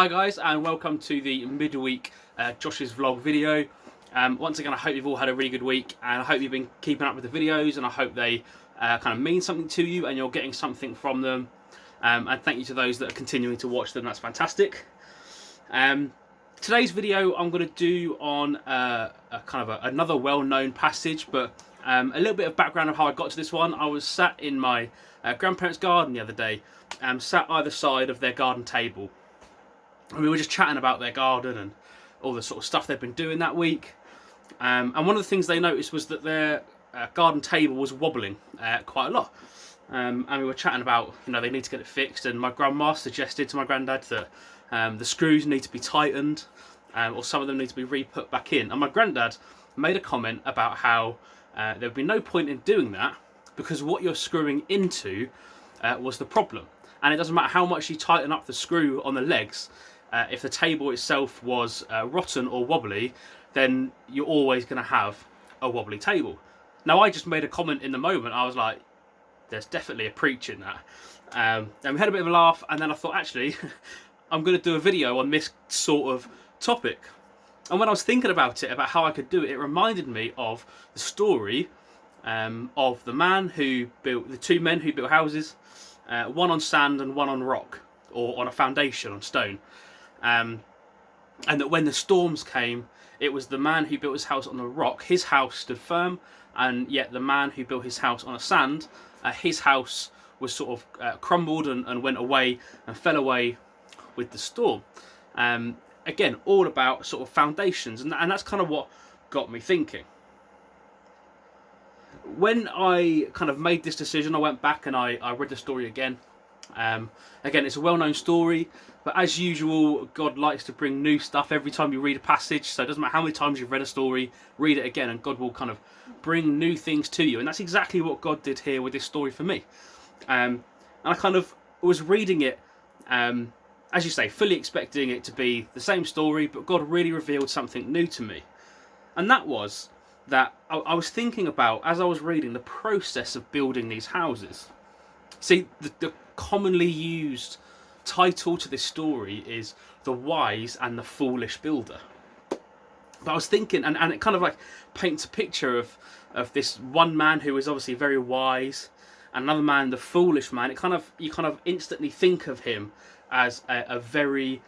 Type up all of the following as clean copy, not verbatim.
Hi guys, and welcome to the midweek Josh's vlog video. Once again, I hope you've all had a really good week, and I hope you've been keeping up with the videos, and I hope they kind of mean something to you and you're getting something from them. And thank you to those that are continuing to watch them. That's fantastic. Today's video I'm going to do on another well-known passage, but a little bit of background of how I got to this one. I was sat in my grandparents' garden the other day, sat either side of their garden table. And we were just chatting about their garden and all the sort of stuff they've been doing that week. And one of the things they noticed was that their garden table was wobbling quite a lot. And we were chatting about, they need to get it fixed. And my grandma suggested to my granddad that the screws need to be tightened, or some of them need to be re-put back in. And my granddad made a comment about how there would be no point in doing that because what you're screwing into was the problem. And it doesn't matter how much you tighten up the screw on the legs. If the table itself was rotten or wobbly, then you're always going to have a wobbly table. Now, I just made a comment in the moment. I was like, there's definitely a preach in that. And we had a bit of a laugh, and then I thought, actually, I'm going to do a video on this sort of topic. And when I was thinking about it, about how I could do it, it reminded me of the story of the two men who built houses, one on sand and one on rock, or on a foundation on stone. And that when the storms came, it was the man who built his house on the rock, his house stood firm, and yet the man who built his house on a sand, his house was sort of crumbled and went away and fell away with the storm. Again, all about sort of foundations, and that's kind of what got me thinking. When I kind of made this decision, I went back and I read the story again. Again, it's a well-known story, but as usual, God likes to bring new stuff every time you read a passage. So it doesn't matter how many times you've read a story, read it again, and God will kind of bring new things to you. And that's exactly what God did here with this story for me. And I kind of was reading it, as you say, fully expecting it to be the same story, but God really revealed something new to me. And that was that I was thinking about, as I was reading, the process of building these houses. See, the commonly used title to this story is The Wise and the Foolish Builder. But I was thinking, and it kind of like paints a picture of this one man who is obviously very wise, and another man, the foolish man. You kind of instantly think of him as a very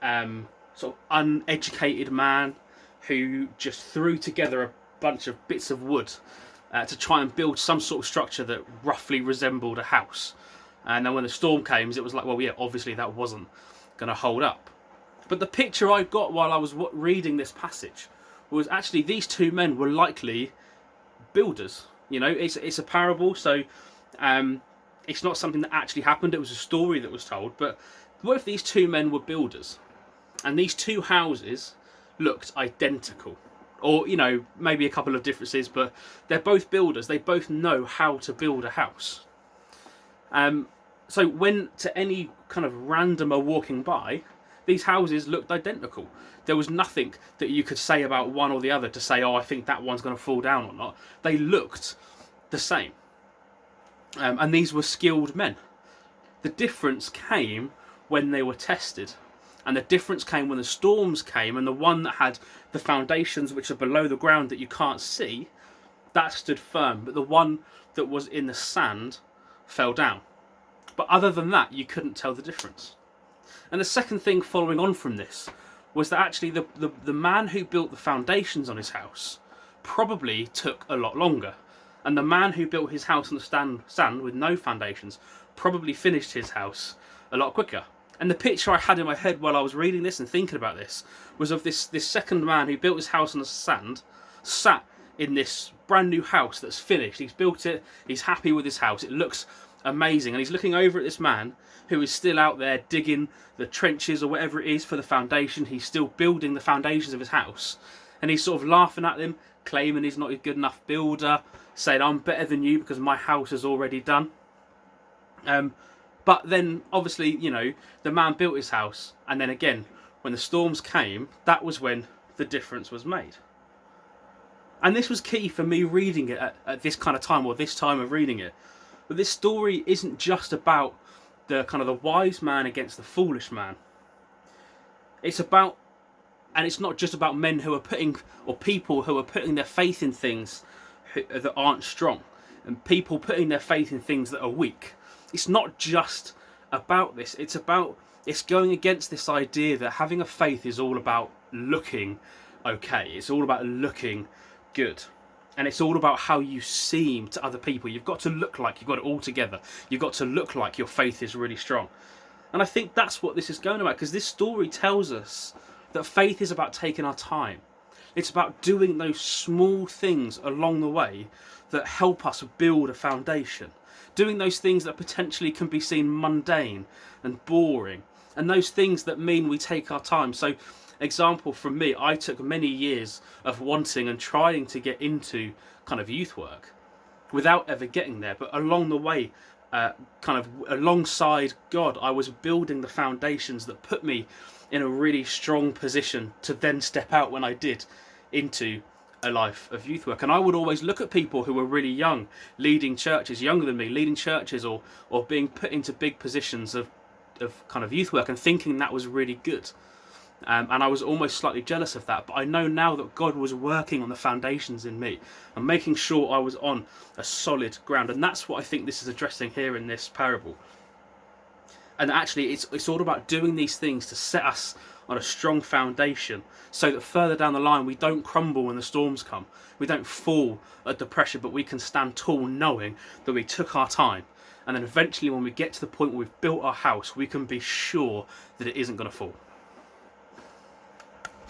sort of uneducated man who just threw together a bunch of bits of wood to try and build some sort of structure that roughly resembled a house. And then when the storm came, it was like, well, yeah, obviously that wasn't going to hold up. But the picture I got while I was reading this passage was actually these two men were likely builders. It's a parable, so it's not something that actually happened. It was a story that was told. But what if these two men were builders? And these two houses looked identical. Or, maybe a couple of differences, but they're both builders. They both know how to build a house. So when to any kind of randomer walking by, these houses looked identical. There was nothing that you could say about one or the other to say, oh, I think that one's going to fall down or not. They looked the same. And these were skilled men. The difference came when they were tested. And the difference came when the storms came, and the one that had the foundations which are below the ground that you can't see, that stood firm. But the one that was in the sand fell down. But other than that, you couldn't tell the difference. And the second thing following on from this was that actually the man who built the foundations on his house probably took a lot longer. And the man who built his house on the sand with no foundations probably finished his house a lot quicker. And the picture I had in my head while I was reading this and thinking about this was of this second man who built his house on the sand, sat in this brand new house that's finished. He's built it, he's happy with his house, it looks amazing, and he's looking over at this man who is still out there digging the trenches or whatever it is for the foundation. He's still building the foundations of his house, and he's sort of laughing at them, claiming he's not a good enough builder, saying, I'm better than you because my house is already done. But then, obviously, the man built his house, and then again, when the storms came, that was when the difference was made. And this was key for me reading it at this kind of time, or this time of reading it. But this story isn't just about the kind of the wise man against the foolish man. It's about, and it's not just about men who are putting, or people who are putting their faith in things that aren't strong, and people putting their faith in things that are weak. It's not just about this. It's going against this idea that having a faith is all about looking okay. It's all about looking good. And it's all about how you seem to other people. You've got to look like you've got it all together. You've got to look like your faith is really strong. And I think that's what this is going about, because this story tells us that faith is about taking our time. It's about doing those small things along the way that help us build a foundation. Doing those things that potentially can be seen mundane and boring, and those things that mean we take our time. So, example from me, I took many years of wanting and trying to get into kind of youth work without ever getting there. But along the way, kind of alongside God, I was building the foundations that put me in a really strong position to then step out when I did into a life of youth work. And I would always look at people who were really young, leading churches, younger than me, leading churches, or being put into big positions of kind of youth work, and thinking that was really good. And I was almost slightly jealous of that. But I know now that God was working on the foundations in me and making sure I was on a solid ground. And that's what I think this is addressing here in this parable. And actually, it's all about doing these things to set us on a strong foundation, so that further down the line we don't crumble when the storms come. We don't fall at the pressure, but we can stand tall knowing that we took our time. And then eventually when we get to the point where we've built our house, we can be sure that it isn't going to fall.